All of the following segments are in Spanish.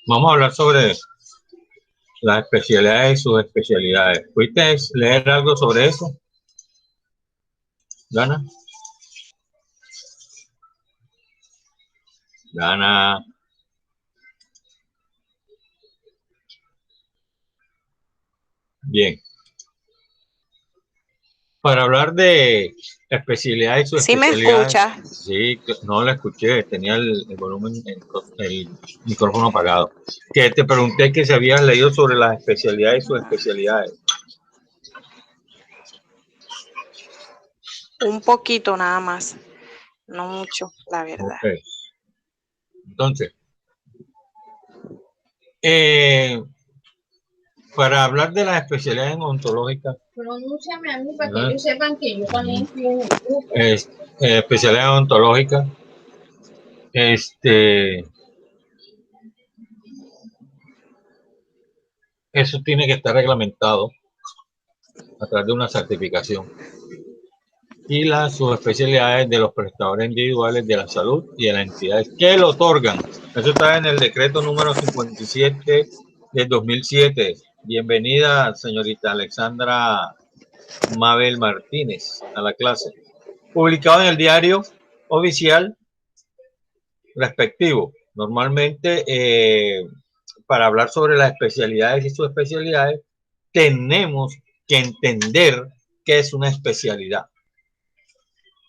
Vamos a hablar sobre las especialidades y sus especialidades. ¿Pudiste leer algo sobre eso, Dana? Dana. Bien. Para hablar de especialidades y sus ¿Sí me especialidades. escuchas? Sí, no la escuché, tenía el volumen, el micrófono apagado. Que te pregunté que si habías leído sobre las especialidades y sus especialidades. Un poquito nada más, no mucho, la verdad. Okay. Entonces, para hablar de las especialidades ontológicas. Pronúnciame a mí para que ellos sepan que yo también estoy en el grupo. Especialidades ontológicas. Eso tiene que estar reglamentado a través de una certificación. Y las subespecialidades de los prestadores individuales de la salud y de las entidades que lo otorgan. Eso está en el decreto número 57 de 2007. Bienvenida, señorita Alexandra Mabel Martínez, a la clase. Publicado en el diario oficial respectivo. Normalmente, para hablar sobre las especialidades y sus especialidades, tenemos que entender qué es una especialidad.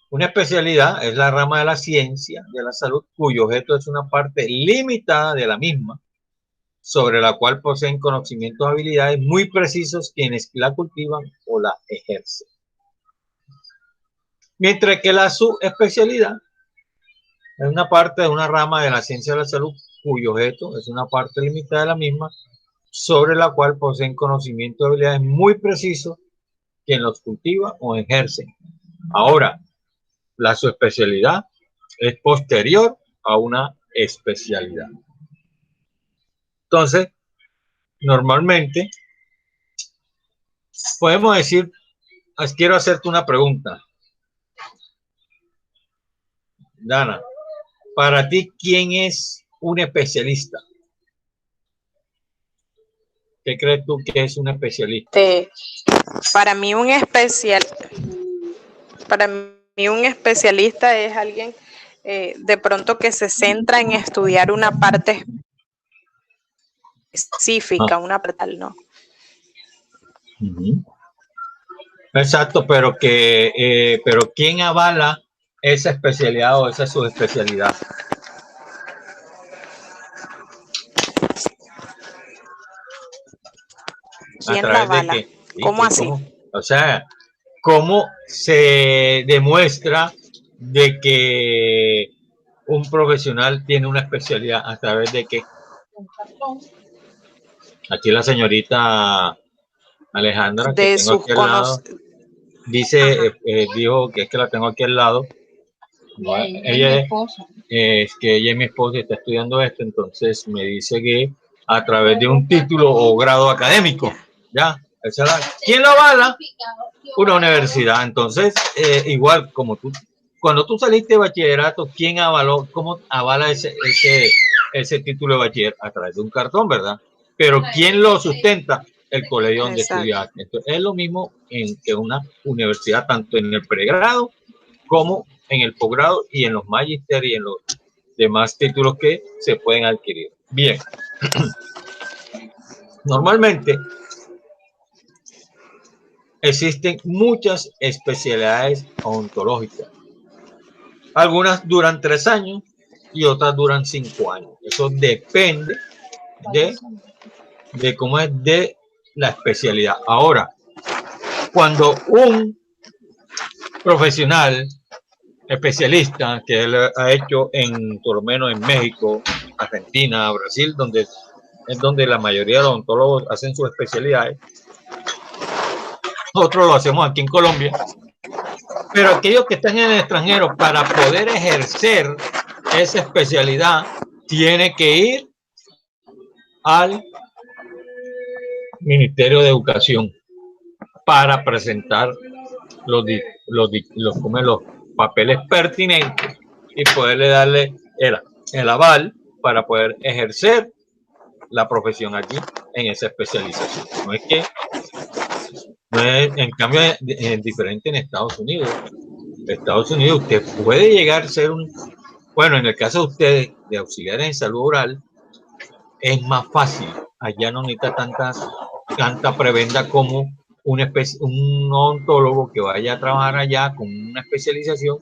Una especialidad es la rama de la ciencia de la salud cuyo objeto es una parte limitada de la misma, sobre la cual poseen conocimientos y habilidades muy precisos quienes la cultivan o la ejercen. Mientras que la subespecialidad es una parte de una rama de la ciencia de la salud cuyo objeto es una parte limitada de la misma, sobre la cual poseen conocimientos y habilidades muy precisos quien los cultiva o ejerce. Ahora, la subespecialidad es posterior a una especialidad. Entonces, normalmente, podemos decir, quiero hacerte una pregunta. Dana, para ti, ¿quién es un especialista? ¿Qué crees tú que es un especialista? Para mí un especialista es alguien de pronto que se centra en estudiar una parte específica, una parte, ¿no? Exacto, pero ¿quién avala esa especialidad o esa subespecialidad? ¿Quién la avala? ¿Cómo así? O sea, ¿cómo se demuestra de que un profesional tiene una especialidad? ¿A través de qué? Aquí la señorita Alejandra, que tengo aquí al lado, dijo que es que la tengo aquí al lado. Ella es que ella es mi esposa y está estudiando esto, entonces me dice que a través de un título o grado académico, ¿ya? ¿Quién lo avala? Una universidad. Entonces, igual como tú, cuando tú saliste de bachillerato, ¿quién avaló? ¿Cómo avala ese título de bachiller? A través de un cartón, ¿verdad? Pero ¿quién lo sustenta? El colegio donde estudiaste. Entonces, es lo mismo que una universidad, tanto en el pregrado como en el posgrado y en los magíster y en los demás títulos que se pueden adquirir. Bien. Normalmente existen muchas especialidades odontológicas. Algunas duran 3 años y otras duran 5 años. Eso depende de cómo es de la especialidad. Ahora, cuando un profesional especialista que él ha hecho por lo menos en México, Argentina, Brasil, es donde la mayoría de los odontólogos hacen sus especialidades. Nosotros lo hacemos aquí en Colombia. Pero aquellos que están en el extranjero, para poder ejercer esa especialidad, tiene que ir al Ministerio de Educación para presentar los papeles pertinentes y poderle darle el aval para poder ejercer la profesión aquí en esa especialización. En cambio, es diferente en Estados Unidos. En Estados Unidos usted puede llegar a ser bueno, en el caso de ustedes, de auxiliares en salud oral, es más fácil. Allá no necesita tanta prebenda como un odontólogo que vaya a trabajar allá con una especialización,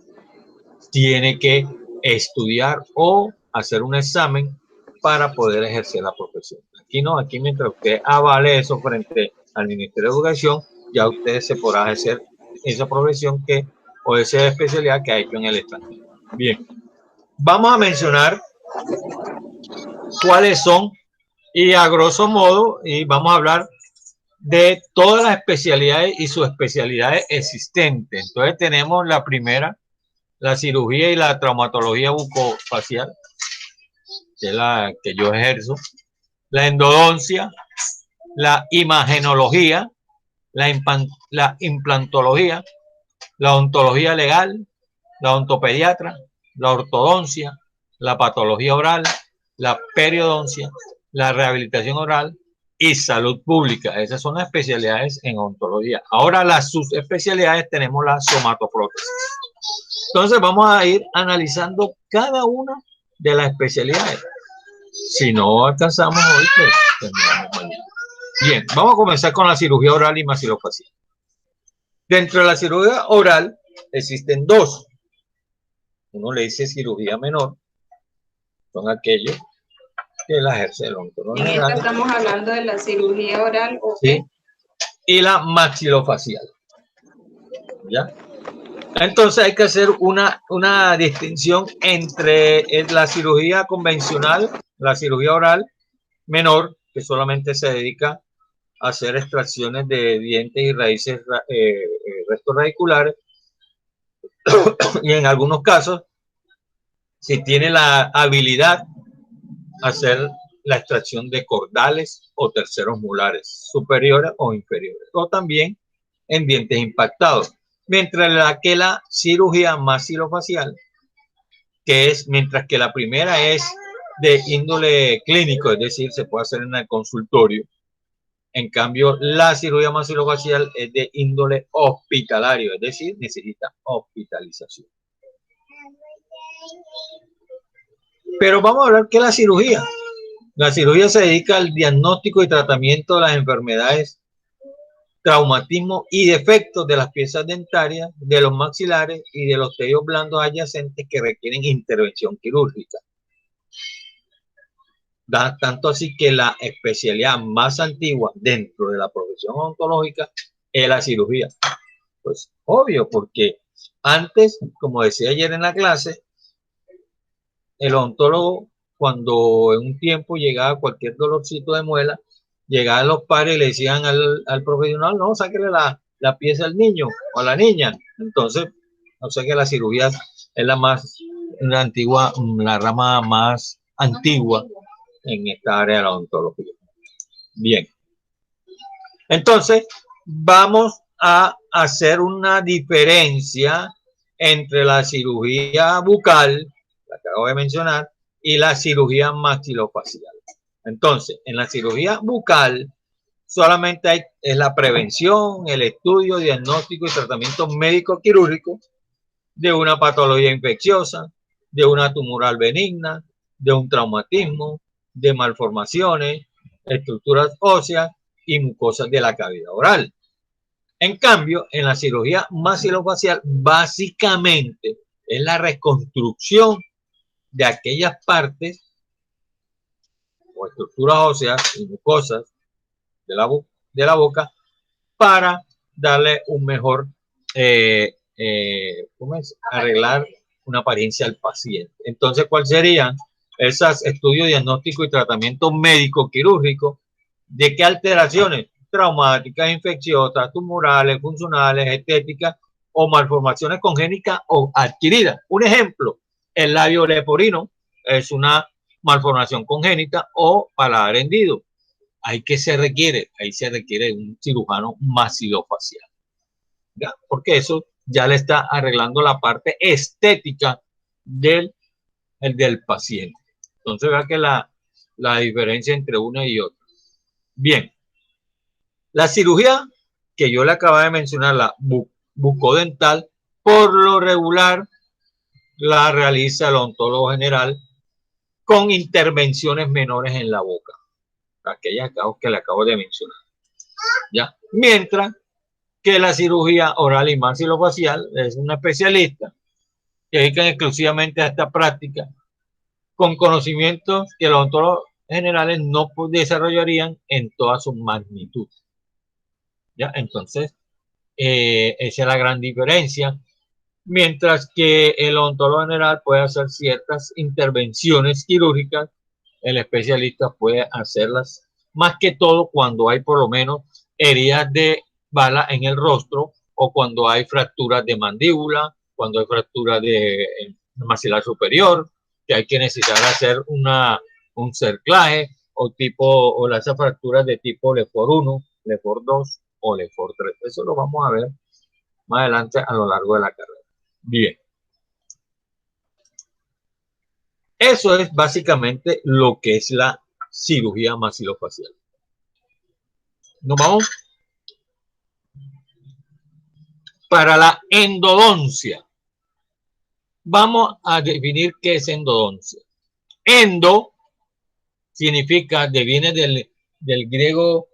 tiene que estudiar o hacer un examen para poder ejercer la profesión. Aquí no, aquí mientras usted avale eso frente al Ministerio de Educación, ya usted se podrá ejercer esa profesión o esa especialidad que ha hecho en el extranjero. Bien, vamos a mencionar cuáles son y a grosso modo, y vamos a hablar de todas las especialidades y sus especialidades existentes. Entonces tenemos la primera, la cirugía y la traumatología bucofacial, que es la que yo ejerzo, la endodoncia, la imagenología, la implantología, la odontología legal, la odontopediatra, la ortodoncia, la patología oral, la periodoncia, la rehabilitación oral y salud pública. Esas son las especialidades en odontología. Ahora las subespecialidades tenemos la somatoprótesis. Entonces vamos a ir analizando cada una de las especialidades. Si no alcanzamos hoy, pues terminamos mañana. Bien, vamos a comenzar con la cirugía oral y maxilofacial. Dentro de la cirugía oral existen dos. Uno le dice cirugía menor, son aquellos que la ejerce el odontólogo. En esta estamos hablando de la cirugía oral. Sí. Y la maxilofacial. ¿Ya? Entonces hay que hacer una distinción entre la cirugía convencional, la cirugía oral menor, que solamente se dedica a hacer extracciones de dientes y raíces, restos radiculares, y en algunos casos, si tiene la habilidad, hacer la extracción de cordales o terceros molares, superiores o inferiores, o también en dientes impactados. Mientras que la cirugía maxilofacial, mientras que la primera es de índole clínico, es decir, se puede hacer en el consultorio. En cambio, la cirugía maxilofacial es de índole hospitalario, es decir, necesita hospitalización. Pero vamos a hablar qué es la cirugía. La cirugía se dedica al diagnóstico y tratamiento de las enfermedades, traumatismo y defectos de las piezas dentarias, de los maxilares y de los tejidos blandos adyacentes que requieren intervención quirúrgica. Tanto así que la especialidad más antigua dentro de la profesión odontológica es la cirugía. Pues obvio, porque antes, como decía ayer en la clase, el odontólogo, cuando en un tiempo llegaba cualquier dolorcito de muela, llegaban los padres y le decían al profesional, no, sáquele la pieza al niño o a la niña. Entonces, no sé, que la cirugía es la antigua, la rama más antigua en esta área de la odontología. Bien. Entonces, vamos a hacer una diferencia entre la cirugía bucal, la que acabo de mencionar, y la cirugía maxilofacial. Entonces, en la cirugía bucal solamente es la prevención, el estudio, diagnóstico y tratamiento médico quirúrgico de una patología infecciosa, de una tumoral benigna, de un traumatismo, de malformaciones, estructuras óseas y mucosas de la cavidad oral. En cambio, en la cirugía maxilofacial, básicamente es la reconstrucción de aquellas partes o estructuras óseas y mucosas de la boca para darle un mejor, arreglar una apariencia al paciente. Entonces, ¿cuáles serían esos estudios diagnósticos y tratamiento médico quirúrgico? ¿De qué alteraciones? Traumáticas, infecciosas, tumorales, funcionales, estéticas o malformaciones congénitas o adquiridas. Un ejemplo, el labio leporino es una malformación congénita o paladar hendido. ¿Qué se requiere? Ahí se requiere un cirujano maxilofacial, ¿ya? Porque eso ya le está arreglando la parte estética del paciente. Entonces, vea que la diferencia entre una y otra. Bien, la cirugía que yo le acabo de mencionar, la bucodental, por lo regular la realiza el odontólogo general con intervenciones menores en la boca, aquellas que le acabo de mencionar. ¿Ya? Mientras que la cirugía oral y maxilofacial es un especialista que dedican exclusivamente a esta práctica con conocimientos que los odontólogos generales no desarrollarían en toda su magnitud. ¿Ya? Entonces, esa es la gran diferencia. Mientras que el odontólogo general puede hacer ciertas intervenciones quirúrgicas, el especialista puede hacerlas más que todo cuando hay por lo menos heridas de bala en el rostro o cuando hay fracturas de mandíbula, cuando hay fracturas de maxilar superior, que hay que necesitar hacer un cerclaje o las fracturas de tipo Lefort 1, Lefort 2 o Lefort 3. Eso lo vamos a ver más adelante a lo largo de la carrera. Bien. Eso es básicamente lo que es la cirugía maxilofacial. Nos vamos para la endodoncia. Vamos a definir qué es endodoncia. Endo significa, viene del griego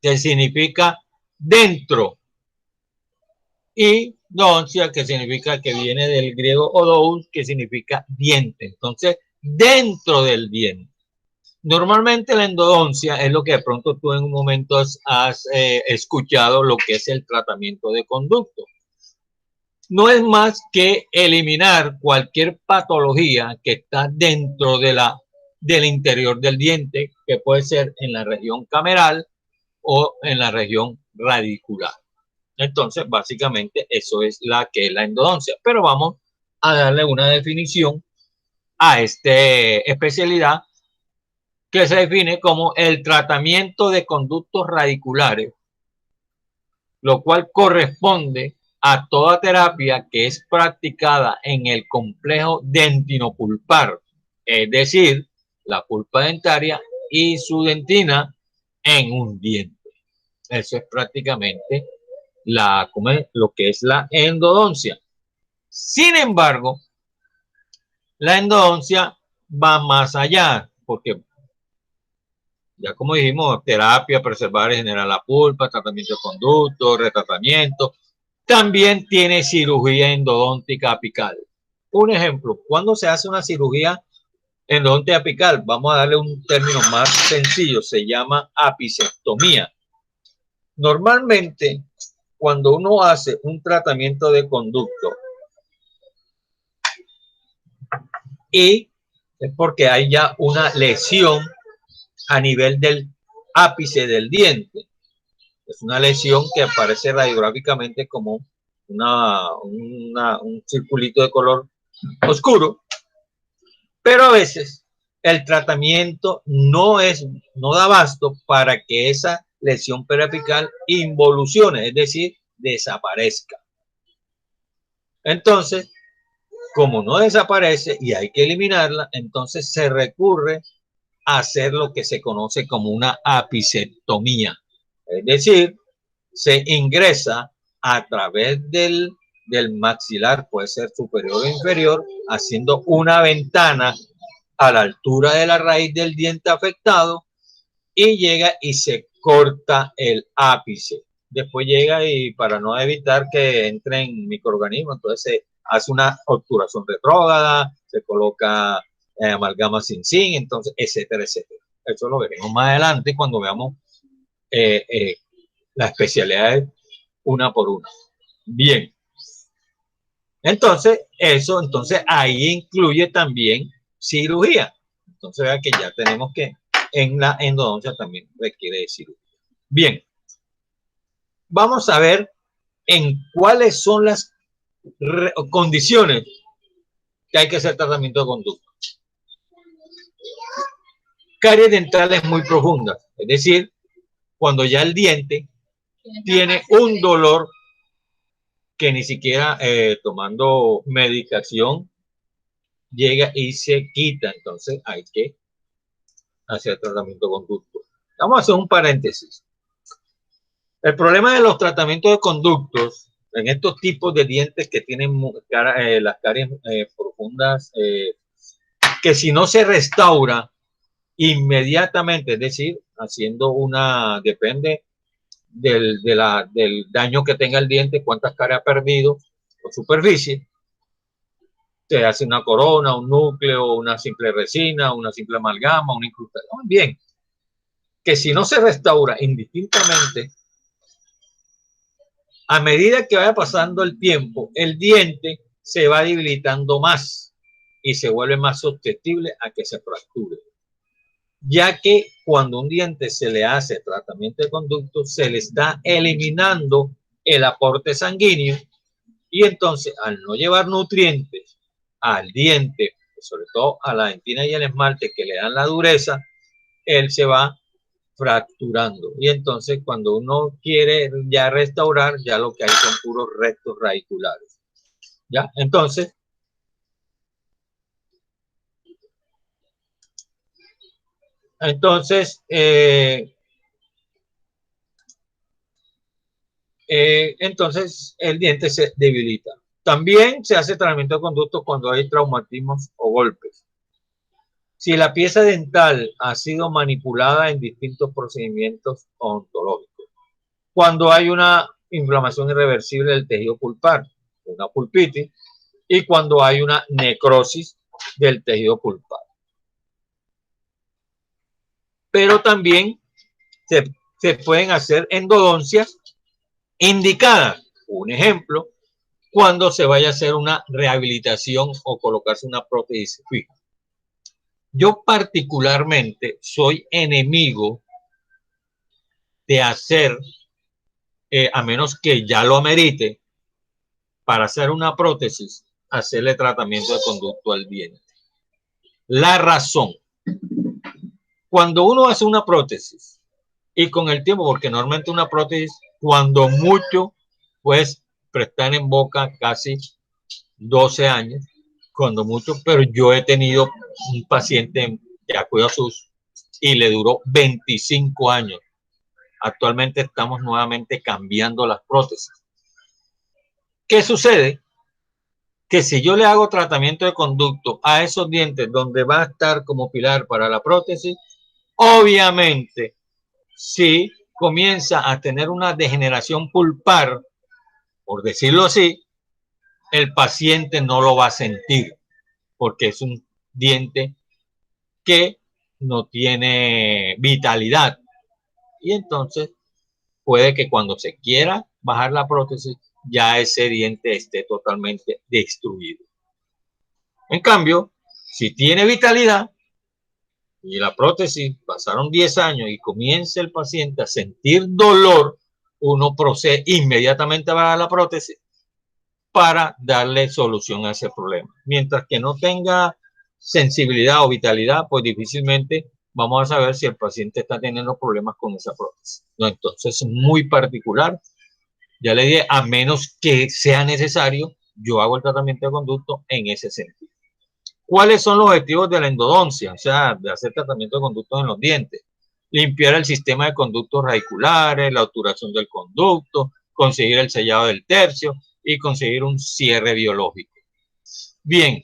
que significa dentro, y doncia, que significa, que viene del griego odous, que significa diente. Entonces, dentro del diente. Normalmente la endodoncia es lo que de pronto tú en un momento has escuchado, lo que es el tratamiento de conducto. No es más que eliminar cualquier patología que está dentro del interior del diente, que puede ser en la región cameral o en la región radicular. Entonces, básicamente, eso es la que es la endodoncia. Pero vamos a darle una definición a esta especialidad, que se define como el tratamiento de conductos radiculares, lo cual corresponde a toda terapia que es practicada en el complejo dentinopulpar, es decir, la pulpa dentaria y su dentina en un diente. Eso es prácticamente lo que es la endodoncia. Sin embargo, la endodoncia va más allá, porque ya como dijimos, terapia, preservar y generar la pulpa, tratamiento de conducto, retratamiento. También tiene cirugía endodóntica apical. Un ejemplo, cuando se hace una cirugía endodóntica apical, vamos a darle un término más sencillo, se llama apicectomía. Normalmente, cuando uno hace un tratamiento de conducto, y es porque hay ya una lesión a nivel del ápice del diente. Es una lesión que aparece radiográficamente como un circulito de color oscuro, pero a veces el tratamiento no da abasto para que esa lesión periapical involucione, es decir, desaparezca. Entonces, como no desaparece y hay que eliminarla, entonces se recurre a hacer lo que se conoce como una apicectomía. Es decir, se ingresa a través del maxilar, puede ser superior o inferior, haciendo una ventana a la altura de la raíz del diente afectado, y llega y se corta el ápice. Después llega, y para no evitar que entren microorganismos, entonces se hace una obturación retrógrada, se coloca amalgama sin zinc, entonces, etcétera, etcétera. Eso lo veremos más adelante cuando veamos las especialidades una por una. Bien. Entonces, ahí incluye también cirugía. Entonces, vea que ya tenemos que en la endodoncia también requiere de cirugía. Bien. Vamos a ver en cuáles son las condiciones que hay que hacer tratamiento de conducta. Caries dentales muy profundas, es decir, cuando ya el diente tiene un dolor que ni siquiera tomando medicación llega y se quita. Entonces hay que hacer tratamiento de conducto. Vamos a hacer un paréntesis. El problema de los tratamientos de conductos en estos tipos de dientes que tienen las caries profundas, que si no se restaura inmediatamente, es decir, haciendo depende del daño que tenga el diente, cuántas caries ha perdido por superficie, se hace una corona, un núcleo, una simple resina, una simple amalgama, una incrustación. Bien, que si no se restaura indistintamente, a medida que vaya pasando el tiempo, el diente se va debilitando más y se vuelve más susceptible a que se fracture. Ya que cuando un diente se le hace tratamiento de conducto, se le está eliminando el aporte sanguíneo y entonces al no llevar nutrientes al diente, sobre todo a la dentina y el esmalte que le dan la dureza, él se va fracturando. Y entonces cuando uno quiere ya restaurar, ya lo que hay son puros restos radiculares. ¿Ya? Entonces, el diente se debilita. También se hace tratamiento de conducto cuando hay traumatismos o golpes. Si la pieza dental ha sido manipulada en distintos procedimientos odontológicos. Cuando hay una inflamación irreversible del tejido pulpar, una pulpitis, y cuando hay una necrosis del tejido pulpar. Pero también se pueden hacer endodoncias indicadas. Un ejemplo, cuando se vaya a hacer una rehabilitación o colocarse una prótesis fija. Yo particularmente soy enemigo de hacer, a menos que ya lo amerite, para hacer una prótesis, hacerle tratamiento de conducto al diente. La razón, cuando uno hace una prótesis y con el tiempo, porque normalmente una prótesis, cuando mucho, pues prestar en boca casi 12 años, cuando mucho, pero yo he tenido un paciente que acudió a sus y le duró 25 años. Actualmente estamos nuevamente cambiando las prótesis. ¿Qué sucede? Que si yo le hago tratamiento de conducto a esos dientes donde va a estar como pilar para la prótesis, obviamente, si comienza a tener una degeneración pulpar, por decirlo así, el paciente no lo va a sentir, porque es un diente que no tiene vitalidad. Y entonces puede que cuando se quiera bajar la prótesis, ya ese diente esté totalmente destruido. En cambio, si tiene vitalidad y la prótesis pasaron 10 años y comienza el paciente a sentir dolor, uno procede inmediatamente a bajar la prótesis para darle solución a ese problema. Mientras que no tenga sensibilidad o vitalidad, pues difícilmente vamos a saber si el paciente está teniendo problemas con esa prótesis. No, entonces es muy particular. Ya le dije, a menos que sea necesario, yo hago el tratamiento de conducto en ese sentido. ¿Cuáles son los objetivos de la endodoncia? O sea, de hacer tratamiento de conductos en los dientes. Limpiar el sistema de conductos radiculares, la obturación del conducto, conseguir el sellado del tercio y conseguir un cierre biológico. Bien,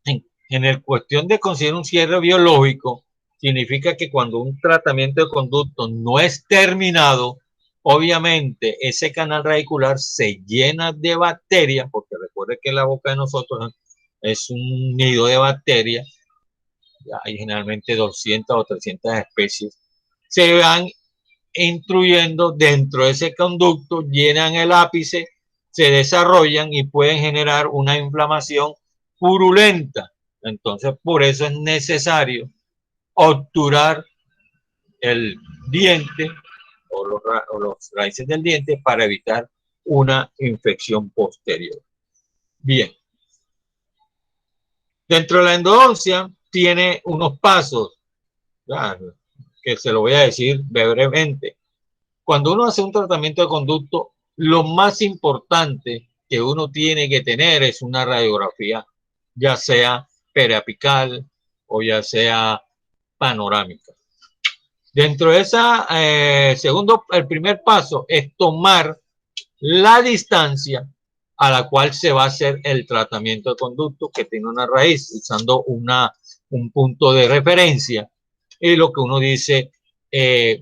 en el cuestión de conseguir un cierre biológico, significa que cuando un tratamiento de conducto no es terminado, obviamente ese canal radicular se llena de bacterias, porque recuerde que la boca de nosotros es un nido de bacterias, hay generalmente 200 o 300 especies, se van intruyendo dentro de ese conducto, llenan el ápice, se desarrollan y pueden generar una inflamación purulenta. Entonces, por eso es necesario obturar el diente o los raíces del diente para evitar una infección posterior. Bien. Dentro de la endodoncia tiene unos pasos, que se lo voy a decir brevemente. Cuando uno hace un tratamiento de conducto, lo más importante que uno tiene que tener es una radiografía, ya sea periapical o ya sea panorámica. Dentro de esa, el primer paso es tomar la distancia a la cual se va a hacer el tratamiento de conducto que tiene una raíz, usando un punto de referencia y lo que uno dice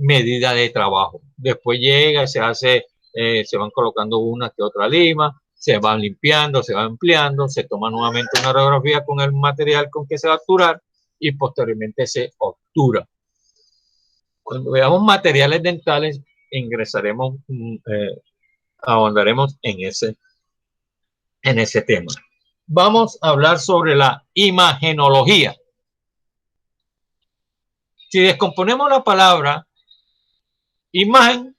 medida de trabajo. Después llega, se hace, se van colocando una que otra lima, se van limpiando, se va ampliando, se toma nuevamente una radiografía con el material con que se va a obturar y posteriormente se obtura. Cuando veamos materiales dentales, ingresaremos, ahondaremos en ese tema. Vamos a hablar sobre la imagenología. Si descomponemos la palabra imagen,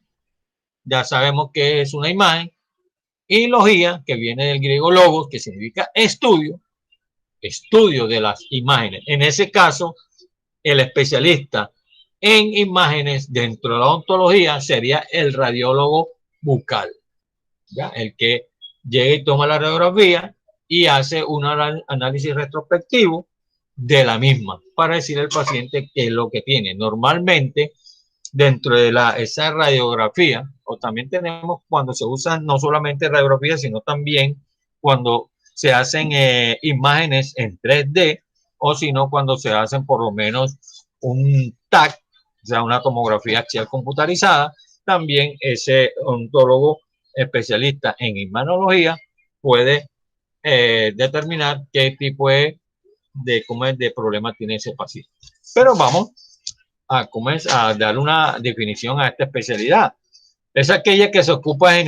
ya sabemos que es una imagen, y logía, que viene del griego logos, que significa estudio de las imágenes. En ese caso, el especialista en imágenes dentro de la odontología sería el radiólogo bucal, ¿ya? El que llega y toma la radiografía y hace un análisis retrospectivo de la misma para decirle al paciente qué es lo que tiene. Normalmente, dentro de esa radiografía, o también tenemos cuando se usan no solamente radiografía, sino también cuando se hacen imágenes en 3D, o sino cuando se hacen por lo menos un TAC, o sea, una tomografía axial computarizada, también ese odontólogo especialista en imagenología puede determinar qué tipo de problema tiene ese paciente. Pero vamos a dar una definición a esta especialidad. Es aquella que se ocupa de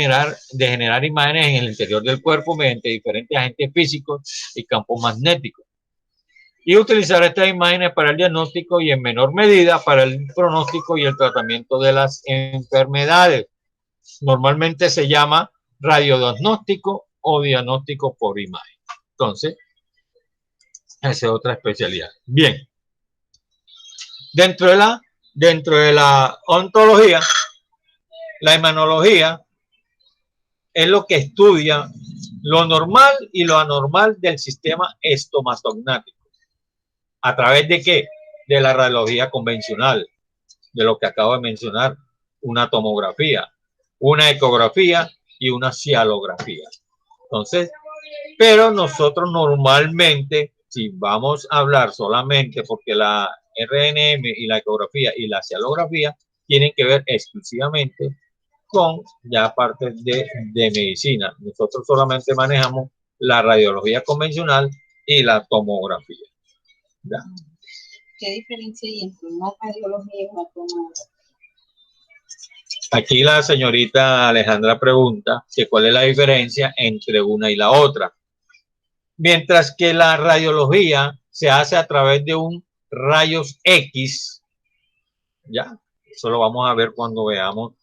generar imágenes en el interior del cuerpo mediante diferentes agentes físicos y campos magnéticos, y utilizar estas imágenes para el diagnóstico y en menor medida para el pronóstico y el tratamiento de las enfermedades. Normalmente se llama radiodiagnóstico o diagnóstico por imagen. Entonces, esa es otra especialidad. Bien. Dentro de la ontología, la imagenología es lo que estudia lo normal y lo anormal del sistema estomatognático. ¿A través de qué? De la radiología convencional, de lo que acabo de mencionar, una tomografía, una ecografía y una cialografía. Entonces, pero nosotros normalmente, si vamos a hablar solamente porque la RNM y la ecografía y la cialografía tienen que ver exclusivamente con ya partes de medicina. Nosotros solamente manejamos la radiología convencional y la tomografía. ¿Ya? ¿Qué diferencia hay entre una radiología y una tomografía? Aquí la señorita Alejandra pregunta que cuál es la diferencia entre una y la otra. Mientras que la radiología se hace a través de un rayos X, ya, eso lo vamos a ver cuando veamos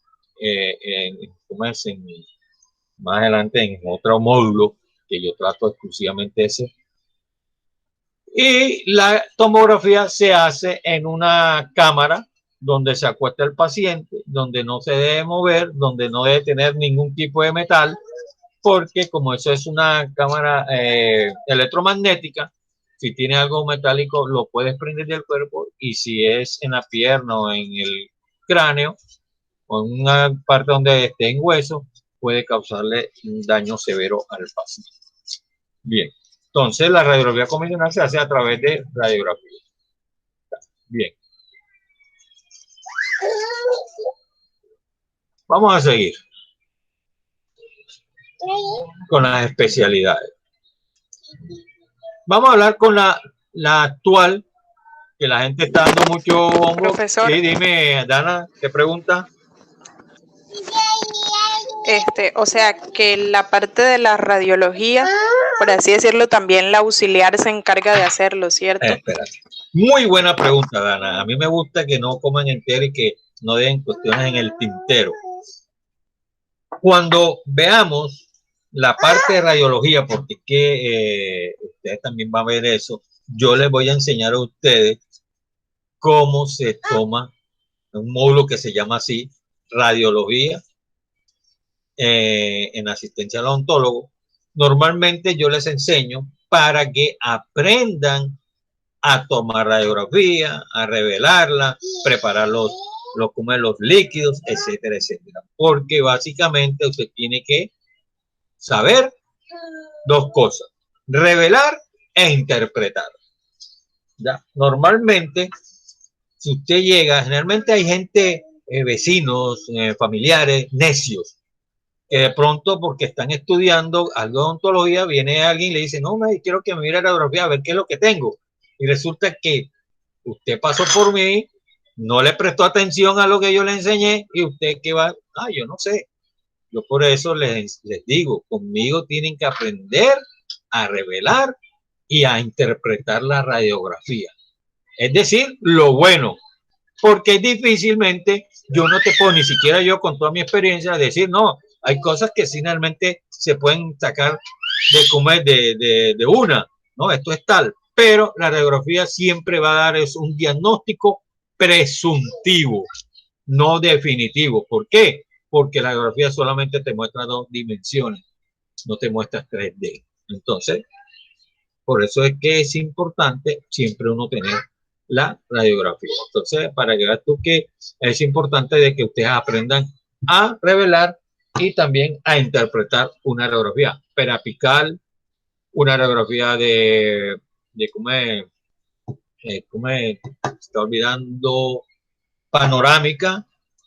más adelante en otro módulo, que yo trato exclusivamente ese. Y la tomografía se hace en una cámara donde se acuesta el paciente, donde no se debe mover, donde no debe tener ningún tipo de metal, porque como eso es una cámara electromagnética, si tiene algo metálico lo puedes prender del cuerpo, y si es en la pierna o en el cráneo o en una parte donde esté en hueso, puede causarle un daño severo al paciente. Bien, entonces la radiografía convencional se hace a través de radiografía. Bien. Vamos a seguir con las especialidades. Vamos a hablar con la actual, que la gente está dando mucho hombro. Profesor. Sí, dime, Dana, ¿qué pregunta? O sea, que la parte de la radiología, por así decirlo, también la auxiliar se encarga de hacerlo, ¿cierto? Espérate. Muy buena pregunta, Dana. A mí me gusta que no coman entero y que no den cuestiones en el tintero. Cuando veamos la parte de radiología, porque es que ustedes también van a ver eso, yo les voy a enseñar a ustedes cómo se toma un módulo que se llama así, radiología en asistencia al odontólogo. Normalmente yo les enseño para que aprendan a tomar radiografía, a revelarla, preparar los líquidos, etcétera, etcétera. Porque básicamente usted tiene que saber dos cosas: revelar e interpretar. ¿Ya? Normalmente, si usted llega, generalmente hay gente, vecinos, familiares, necios, que de pronto, porque están estudiando algo de odontología, viene alguien y le dice, no, quiero que me mire la radiografía a ver qué es lo que tengo. Y resulta que usted pasó por mí, no le prestó atención a lo que yo le enseñé, y usted que va, yo no sé. Yo por eso les digo, conmigo tienen que aprender a revelar y a interpretar la radiografía. Es decir, lo bueno, porque difícilmente yo no te puedo, ni siquiera yo con toda mi experiencia, decir, no, hay cosas que finalmente se pueden sacar de una, ¿no? Esto es tal, pero la radiografía siempre va a dar un diagnóstico presuntivo, no definitivo. ¿Por qué? Porque la radiografía solamente te muestra 2 dimensiones, no te muestra 3D. Entonces, por eso es que es importante siempre uno tener la radiografía. Entonces, para que veas tú que es importante de que ustedes aprendan a revelar y también a interpretar una radiografía periapical, una radiografía ¿cómo es? Está olvidando, panorámica,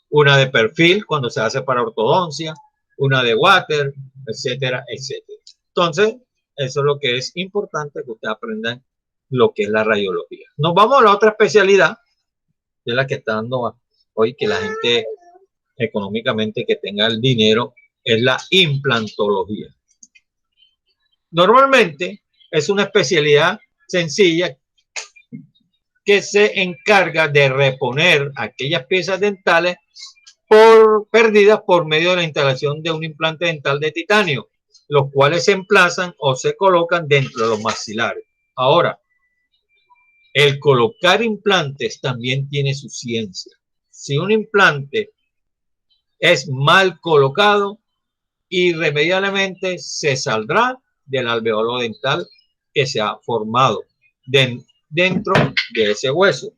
una de perfil cuando se hace para ortodoncia, una de water, etcétera, etcétera. Entonces, eso es lo que es importante, que ustedes aprendan lo que es la radiología. Nos vamos a la otra especialidad, de la que está dando hoy, que la gente económicamente que tenga el dinero, es la implantología. Normalmente es una especialidad sencilla que se encarga de reponer aquellas piezas dentales perdidas por medio de la instalación de un implante dental de titanio, los cuales se emplazan o se colocan dentro de los maxilares. Ahora, el colocar implantes también tiene su ciencia. Si un implante es mal colocado, irremediablemente se saldrá del alveolo dental que se ha formado dentro de ese hueso.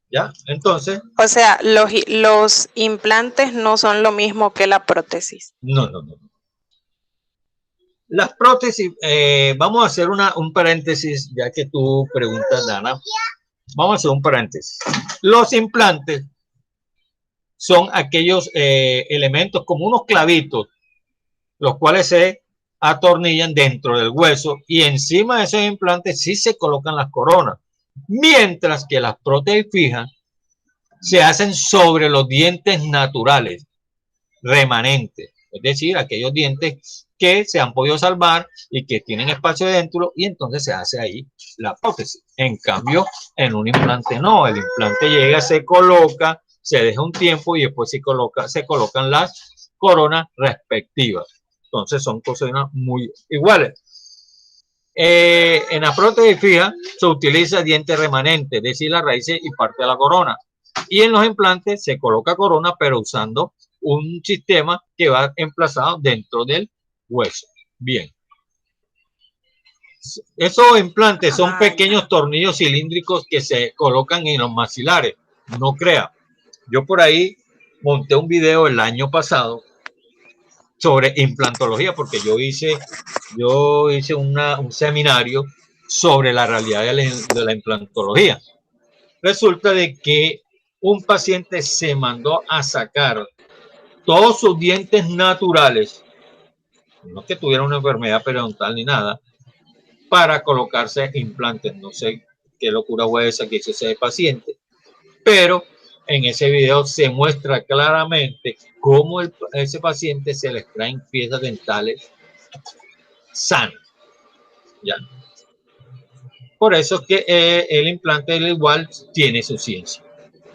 ¿Ya? Entonces. O sea, los implantes no son lo mismo que la prótesis. No. Las prótesis, vamos a hacer un paréntesis, ya que tú preguntas, Dana. Vamos a hacer un paréntesis. Los implantes son aquellos elementos como unos clavitos, los cuales se atornillan dentro del hueso, y encima de esos implantes sí se colocan las coronas, mientras que las prótesis fijas se hacen sobre los dientes naturales remanentes, es decir, aquellos dientes que se han podido salvar y que tienen espacio dentro, y entonces se hace ahí la prótesis. En cambio, en un implante no, el implante llega, se coloca, se deja un tiempo y después se colocan las coronas respectivas. Entonces son cosas muy iguales. En la prótesis fija se utiliza diente remanente, es decir, las raíces y parte de la corona. Y en los implantes se coloca corona, pero usando un sistema que va emplazado dentro del hueso. Bien. Esos implantes son pequeños tornillos cilíndricos que se colocan en los maxilares. No crea. Yo por ahí monté un video el año pasado sobre implantología, porque yo hice un seminario sobre la realidad de la implantología. Resulta de que un paciente se mandó a sacar todos sus dientes naturales, no que tuviera una enfermedad periodontal ni nada, para colocarse implantes. No sé qué locura fue esa que hizo ese paciente, pero en ese video se muestra claramente cómo ese paciente se le extraen piezas dentales sanas. ¿Ya? Por eso es que el implante igual tiene su ciencia.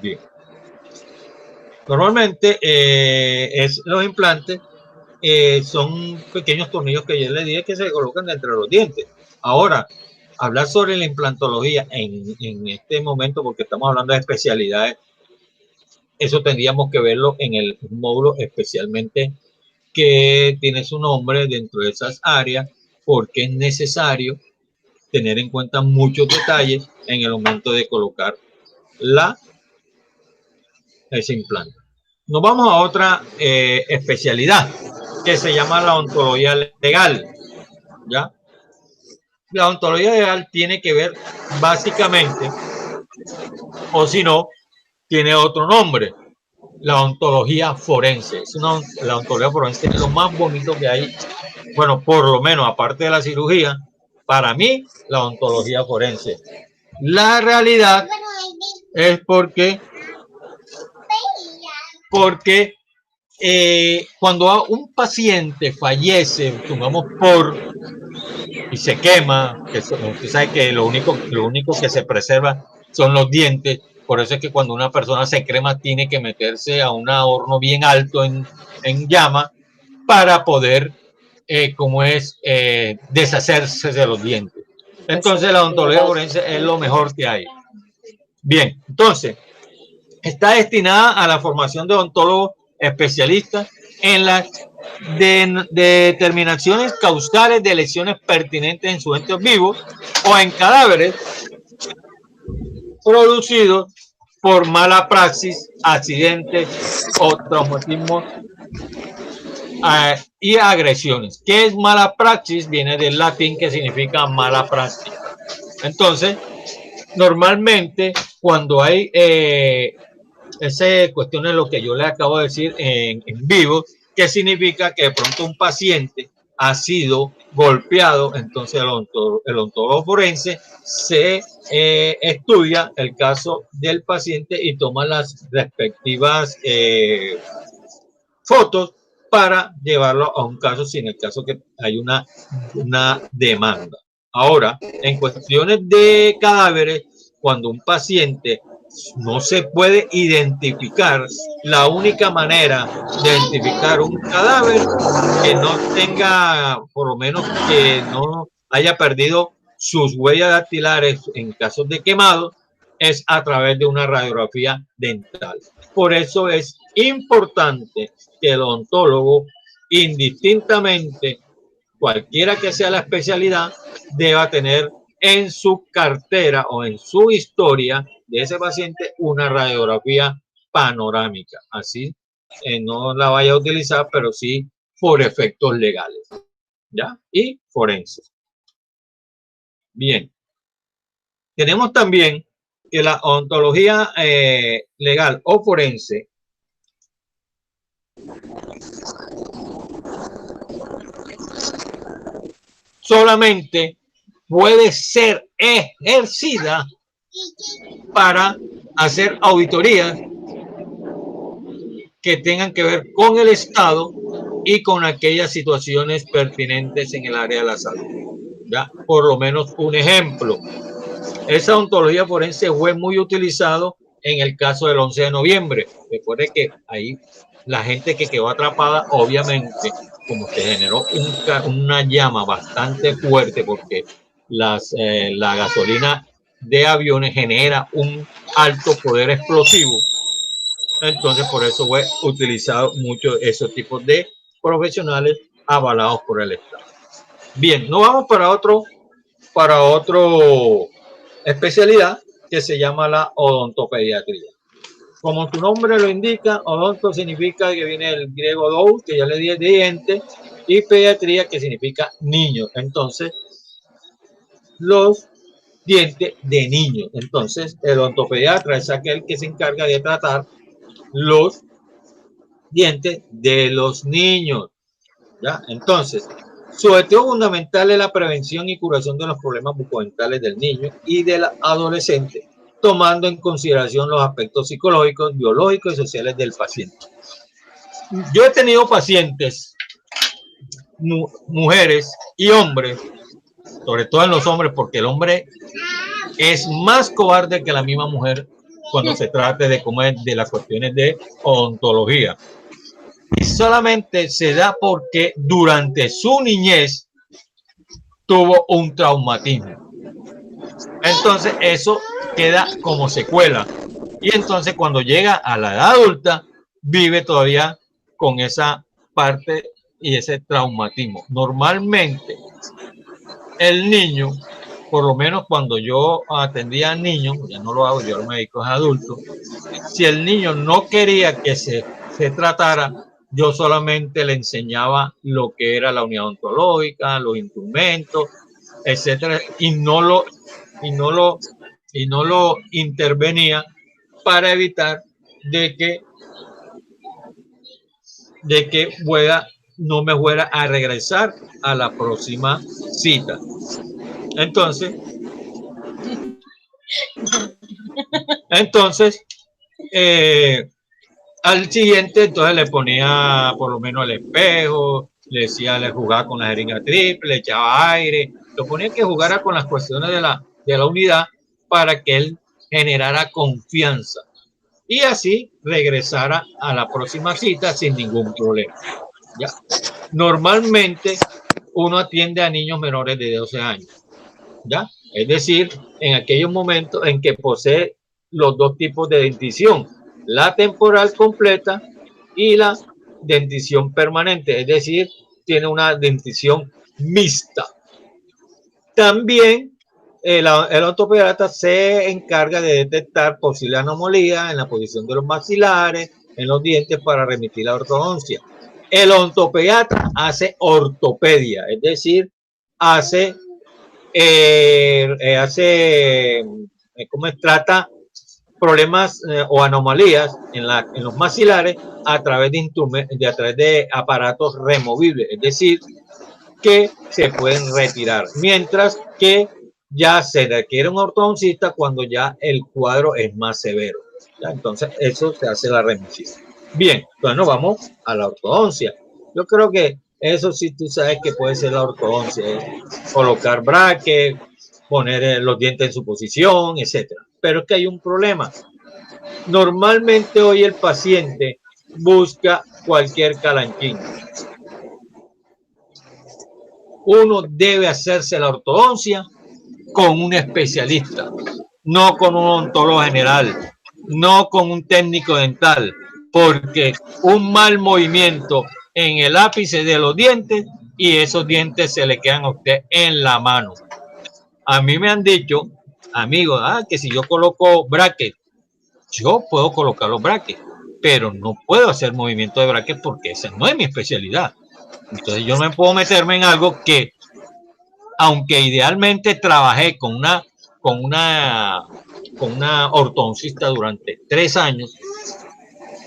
Bien. Normalmente los implantes son pequeños tornillos que yo les dije que se colocan entre los dientes. Ahora, hablar sobre la implantología en este momento, porque estamos hablando de especialidades, eso tendríamos que verlo en el módulo especialmente que tiene su nombre dentro de esas áreas, porque es necesario tener en cuenta muchos detalles en el momento de colocar ese implante. Nos vamos a otra especialidad que se llama la odontología legal. ¿Ya? La odontología legal tiene que ver básicamente, o si no, tiene otro nombre, la odontología forense. La odontología forense es lo más bonito que hay. Bueno, por lo menos aparte de la cirugía, para mí la odontología forense. La realidad es porque cuando un paciente fallece, supongamos y se quema, que usted sabe que lo único que se preserva son los dientes. Por eso es que cuando una persona se crema tiene que meterse a un horno bien alto en llama para poder deshacerse de los dientes. Entonces la odontología forense es lo mejor que hay. Bien, entonces está destinada a la formación de odontólogos especialistas en las determinaciones causales de lesiones pertinentes en sus entes vivos o en cadáveres producidos por mala praxis, accidentes o traumatismos y agresiones. ¿Qué es mala praxis? Viene del latín, que significa mala práctica. Entonces, normalmente cuando hay esa cuestión es lo que yo le acabo de decir en vivo, que significa que de pronto un paciente ha sido golpeado, entonces el odontólogo forense se estudia el caso del paciente y toma las respectivas fotos para llevarlo a un caso, si en el caso que hay una demanda. Ahora, en cuestiones de cadáveres, cuando un paciente no se puede identificar, la única manera de identificar un cadáver que no tenga, por lo menos que no haya perdido sus huellas dactilares en casos de quemado, es a través de una radiografía dental. Por eso es importante que el odontólogo, indistintamente, cualquiera que sea la especialidad, deba tener en su cartera o en su historia de ese paciente una radiografía panorámica. Así no la vaya a utilizar, pero sí por efectos legales, ¿ya? Y forenses. Bien. Tenemos también que la odontología legal o forense solamente puede ser ejercida para hacer auditorías que tengan que ver con el Estado y con aquellas situaciones pertinentes en el área de la salud. ¿Ya? Por lo menos un ejemplo. Esa odontología forense fue muy utilizado en el caso del 11 de noviembre. Recuerde que ahí la gente que quedó atrapada, obviamente, como se generó una llama bastante fuerte, porque la gasolina de aviones genera un alto poder explosivo. Entonces, por eso fue utilizado mucho esos tipos de profesionales avalados por el Estado. Bien, nos vamos para otro especialidad que se llama la odontopediatría. Como su nombre lo indica, odonto significa que viene del griego dous, que ya le di diente, y pediatría, que significa niño. Entonces, los dientes de niños. Entonces, el odontopediatra es aquel que se encarga de tratar los dientes de los niños. ¿Ya? Entonces, su objetivo fundamental es la prevención y curación de los problemas bucodentales del niño y del adolescente, tomando en consideración los aspectos psicológicos, biológicos y sociales del paciente. Yo he tenido pacientes, mujeres y hombres, sobre todo en los hombres, porque el hombre es más cobarde que la misma mujer cuando se trate de las cuestiones de odontología. Y solamente se da porque durante su niñez tuvo un traumatismo. Entonces eso queda como secuela. Y entonces cuando llega a la edad adulta, vive todavía con esa parte y ese traumatismo. Normalmente el niño por lo menos cuando yo atendía a niños, ya no lo hago, yo lo médico es adulto, si el niño no quería que se tratara, yo solamente le enseñaba lo que era la unidad odontológica, los instrumentos, etcétera, y no lo intervenía para evitar de que no me fuera a regresar a la próxima cita. Entonces, al siguiente, entonces le ponía por lo menos el espejo, le decía, le jugaba con la jeringa triple, le echaba aire, lo ponía que jugara con las cuestiones de la unidad para que él generara confianza y así regresara a la próxima cita sin ningún problema. ¿Ya? Normalmente uno atiende a niños menores de 12 años, ¿ya? Es decir, en aquellos momentos en que posee los dos tipos de dentición, la temporal completa y la dentición permanente, es decir, tiene una dentición mixta. También el ortopediatra se encarga de detectar posibles anomalías en la posición de los maxilares, en los dientes para remitir la ortodoncia. El ortopediatra hace ortopedia, es decir, trata problemas o anomalías en los maxilares a través de aparatos removibles, es decir, que se pueden retirar, mientras que ya se requiere un ortodoncista cuando ya el cuadro es más severo. ¿Ya? Entonces, eso se hace la remisión. Bien, bueno, vamos a la ortodoncia. Yo creo que eso sí tú sabes que puede ser la ortodoncia, colocar brackets, poner los dientes en su posición, etcétera. Pero es que hay un problema. Normalmente hoy el paciente busca cualquier calanchín. Uno debe hacerse la ortodoncia con un especialista, no con un odontólogo general, no con un técnico dental, porque un mal movimiento en el ápice de los dientes y esos dientes se le quedan a usted en la mano. A mí me han dicho, amigos, que si yo coloco brackets, yo puedo colocar los brackets, pero no puedo hacer movimiento de brackets porque esa no es mi especialidad. Entonces yo no me puedo meterme en algo que, aunque idealmente trabajé con una ortodoncista durante 3 años,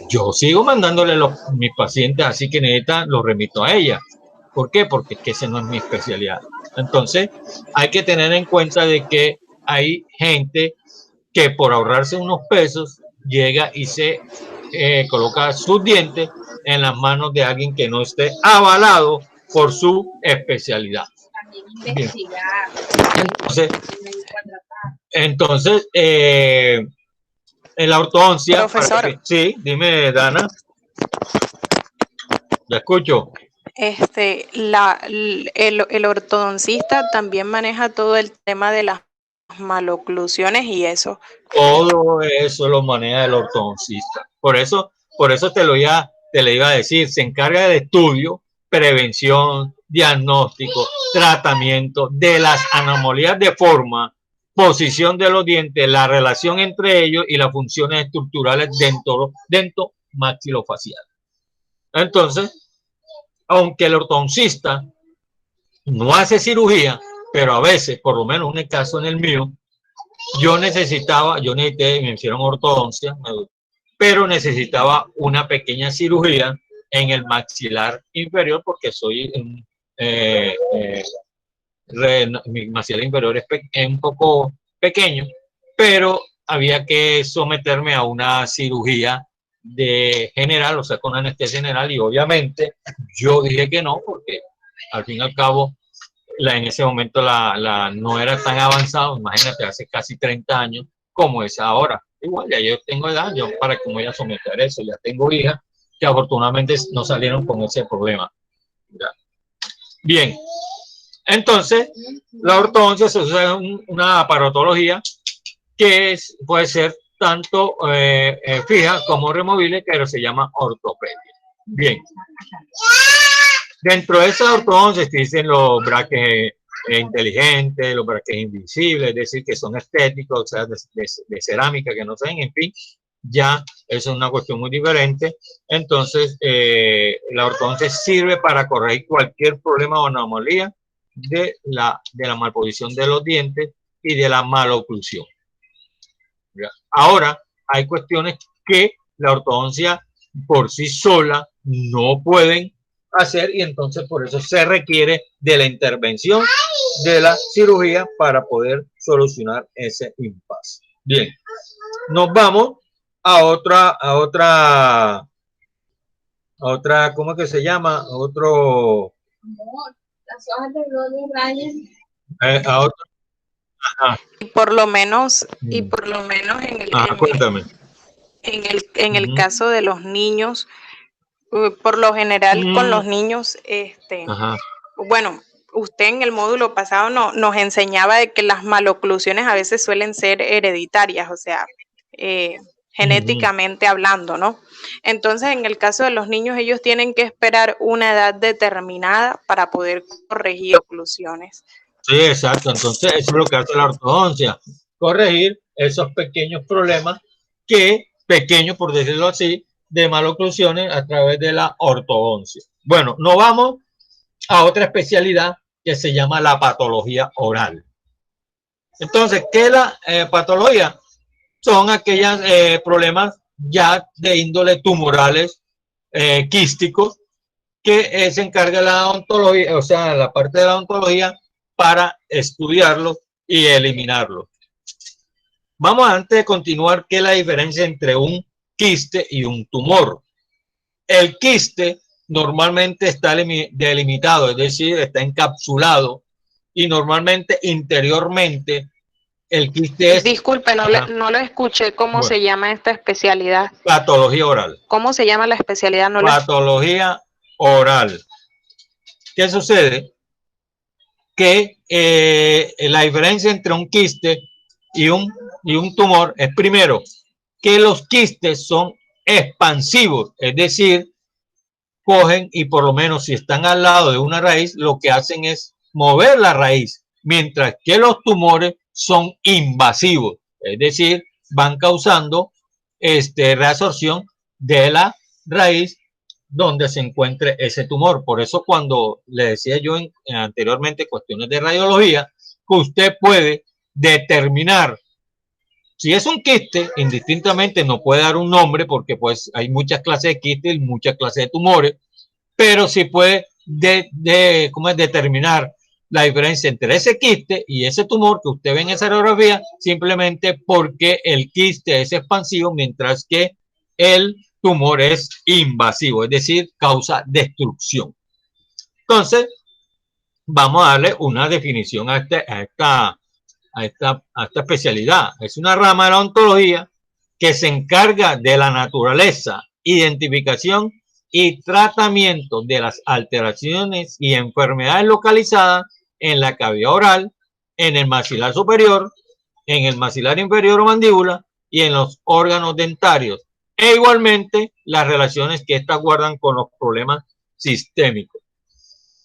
yo sigo mandándole mis pacientes, así que necesitan, los remito a ella. ¿Por qué? Porque es que esa no es mi especialidad. Entonces, hay que tener en cuenta de que hay gente que por ahorrarse unos pesos llega y se coloca sus dientes en las manos de alguien que no esté avalado por su especialidad. Bien. Entonces en la ortodoncia. Profesor. Sí, dime, Dana. La escucho. El ortodoncista también maneja todo el tema de las maloclusiones y eso. Todo eso lo maneja el ortodoncista. Por eso te le iba a decir, se encarga de estudio, prevención, diagnóstico, tratamiento de las anomalías de forma, posición de los dientes, la relación entre ellos y las funciones estructurales dentro maxilofacial. Entonces, aunque el ortodoncista no hace cirugía, pero a veces, por lo menos en el caso en el mío, me hicieron ortodoncia, pero necesitaba una pequeña cirugía en el maxilar inferior porque mi maxilar inferior es un poco pequeño, pero había que someterme a una cirugía general, o sea, con anestesia general, y obviamente yo dije que no, porque al fin y al cabo en ese momento no era tan avanzado, imagínate, hace casi 30 años como es ahora. Igual, ya yo tengo edad, yo para que me voy a someter a eso, ya tengo hijas que afortunadamente no salieron con ese problema. ¿Ya? Bien, entonces la ortodoncia es una aparatología que puede ser tanto fija como removible, pero se llama ortopedia. Bien. Dentro de esa ortodoncia existen los brackets inteligente, los braques invisibles, es decir, que son estéticos, o sea, de cerámica, que no saben, en fin, ya eso es una cuestión muy diferente. Entonces, la ortodoncia sirve para corregir cualquier problema o anomalía de la malposición de los dientes y de la maloclusión. Ahora, hay cuestiones que la ortodoncia por sí sola no pueden hacer y entonces por eso se requiere de la intervención de la cirugía para poder solucionar ese impasse. Bien, nos vamos a otra, ¿cómo es que se llama? Otro... Las hojas de Gloria Ryan. A otro. Ajá. Y por lo menos en el, cuéntame. En el caso de los niños, por lo general con los niños, bueno, usted en el módulo pasado nos enseñaba de que las maloclusiones a veces suelen ser hereditarias, o sea, genéticamente hablando, ¿no? Entonces, en el caso de los niños, ellos tienen que esperar una edad determinada para poder corregir oclusiones. Sí, exacto. Entonces, eso es lo que hace la ortodoncia, corregir esos pequeños problemas pequeños, por decirlo así, de maloclusiones a través de la ortodoncia. Bueno, nos vamos a otra especialidad que se llama la patología oral. Entonces, ¿qué es la patología? Son aquellos problemas ya de índole tumorales, quísticos, que se encarga la odontología, o sea, la parte de la odontología para estudiarlo y eliminarlo. Vamos antes de continuar, ¿qué es la diferencia entre un quiste y un tumor? El quiste normalmente está delimitado, es decir, está encapsulado y normalmente interiormente el quiste es... Disculpe, no lo escuché. ¿Cómo se llama esta especialidad? Patología oral. ¿Cómo se llama la especialidad? Patología oral. ¿Qué sucede? Que la diferencia entre un quiste y un tumor es, primero, que los quistes son expansivos, es decir, cogen y por lo menos si están al lado de una raíz, lo que hacen es mover la raíz, mientras que los tumores son invasivos, es decir, van causando reabsorción de la raíz donde se encuentre ese tumor. Por eso cuando le decía yo anteriormente cuestiones de radiología, que usted puede determinar si es un quiste, indistintamente no puede dar un nombre porque pues hay muchas clases de quistes y muchas clases de tumores, pero sí puede ¿cómo es? Determinar la diferencia entre ese quiste y ese tumor que usted ve en esa radiografía, simplemente porque el quiste es expansivo mientras que el tumor es invasivo, es decir, causa destrucción. Entonces, vamos a darle una definición a esta especialidad. Es una rama de la odontología que se encarga de la naturaleza, identificación y tratamiento de las alteraciones y enfermedades localizadas en la cavidad oral, en el maxilar superior, en el maxilar inferior o mandíbula y en los órganos dentarios, e igualmente las relaciones que éstas guardan con los problemas sistémicos.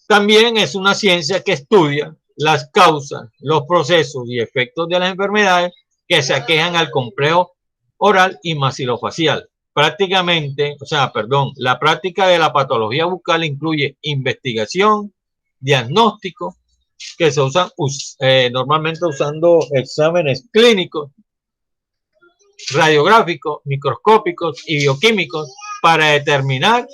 También es una ciencia que estudia las causas, los procesos y efectos de las enfermedades que se aquejan al complejo oral y maxilofacial. La práctica de la patología bucal incluye investigación, diagnóstico, que se usan normalmente usando exámenes clínicos, radiográficos, microscópicos y bioquímicos para determinar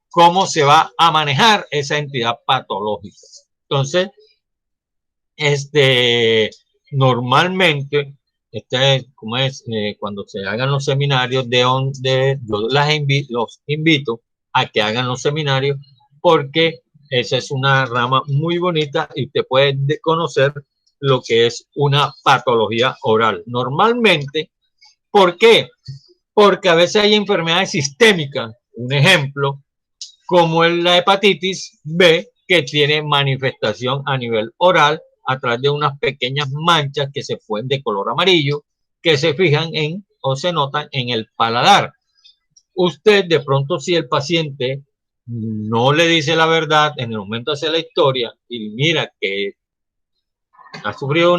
cómo se va a manejar esa entidad patológica. Entonces, normalmente, cuando se hagan los seminarios los invito a que hagan los seminarios porque esa es una rama muy bonita y usted puede conocer lo que es una patología oral. Normalmente, ¿por qué? Porque a veces hay enfermedades sistémicas, un ejemplo, como es la hepatitis B, que tiene manifestación a nivel oral a través de unas pequeñas manchas que se fueron de color amarillo, que se fijan o se notan en el paladar. Usted, de pronto, si el paciente no le dice la verdad en el momento de hacer la historia y mira que ha sufrido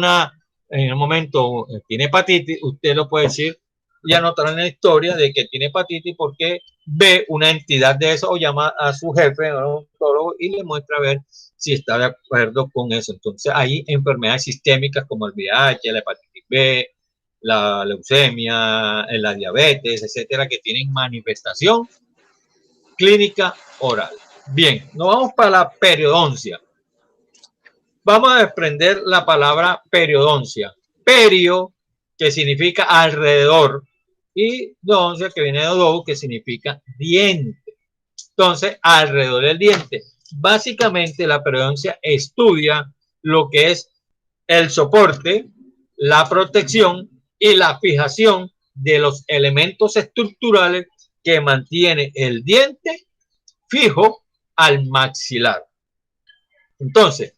en un momento tiene hepatitis, usted lo puede decir y anotar en la historia de que tiene hepatitis porque ve una entidad de eso o llama a su jefe, a un odontólogo, y le muestra a ver si está de acuerdo con eso. Entonces hay enfermedades sistémicas como el VIH, la hepatitis B, la leucemia, la diabetes, etcétera, que tienen manifestación clínica oral. Bien, nos vamos para la periodoncia. Vamos a desprender la palabra periodoncia. Perio, que significa alrededor, y doncia, que viene de odou, que significa diente. Entonces, alrededor del diente. Básicamente, la periodoncia estudia lo que es el soporte, la protección y la fijación de los elementos estructurales que mantiene el diente fijo al maxilar. Entonces,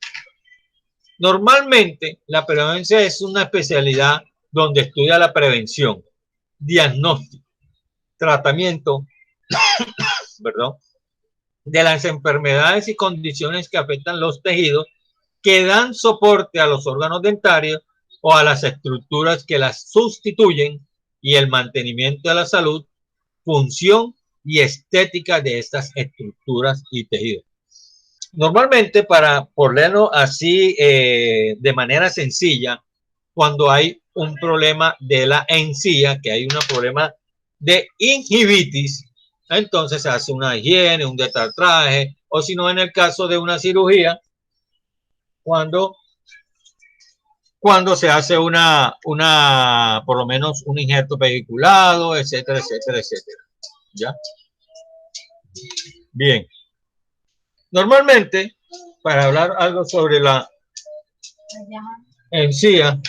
normalmente la periodoncia es una especialidad donde estudia la prevención, diagnóstico, tratamiento, perdón, de las enfermedades y condiciones que afectan los tejidos que dan soporte a los órganos dentarios o a las estructuras que las sustituyen y el mantenimiento de la salud, función y estética de estas estructuras y tejidos. Normalmente, para ponerlo así de manera sencilla, cuando hay un problema de la encía, que hay un problema de gingivitis, entonces se hace una higiene, un detartraje, o si no, en el caso de una cirugía, cuando se hace por lo menos un injerto pediculado, etcétera, etcétera, etcétera. ¿Ya? Bien. Normalmente, para hablar algo sobre la encía,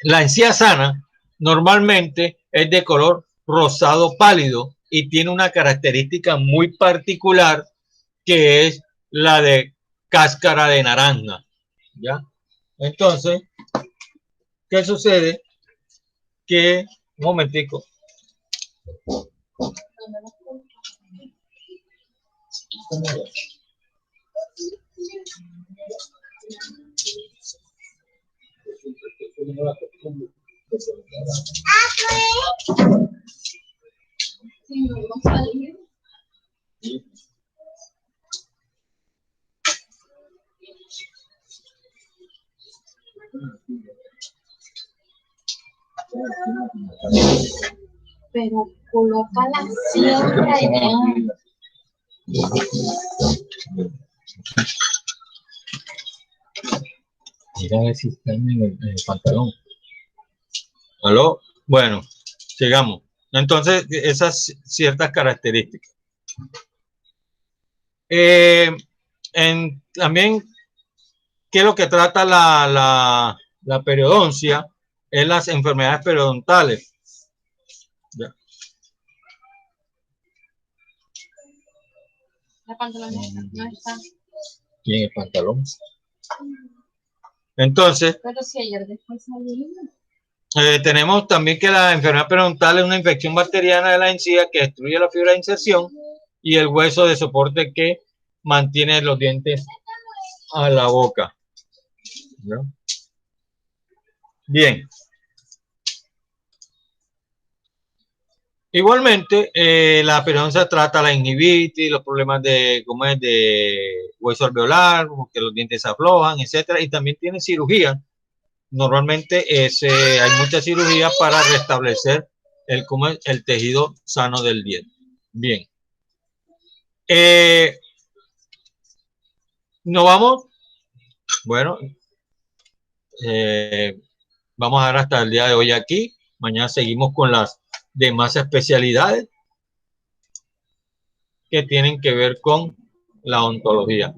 la encía sana normalmente es de color rosado pálido y tiene una característica muy particular que es la de cáscara de naranja. ¿Ya? Entonces, ¿qué sucede? Que, un momentico. Pero colócala siempre allá. Mira a ver si está en el pantalón. ¿Aló? Bueno, sigamos. Entonces, esas ciertas características. También, ¿qué es lo que trata la periodoncia? Es las enfermedades periodontales. Ya. La pantalón no está. ¿Quién es el pantalón? Entonces, Pero si ayer después salí. tenemos también que la enfermedad periodontal es una infección bacteriana de la encía que destruye la fibra de inserción y el hueso de soporte que mantiene los dientes a la boca. ¿No? Bien. Igualmente, la periodoncia trata la gingivitis, los problemas de hueso alveolar, como que los dientes se aflojan, etcétera, y también tiene cirugía. Normalmente hay muchas cirugías para restablecer el tejido sano del diente. Bien. ¿No vamos? Bueno, vamos a dar hasta el día de hoy aquí. Mañana seguimos con las demás especialidades que tienen que ver con la odontología.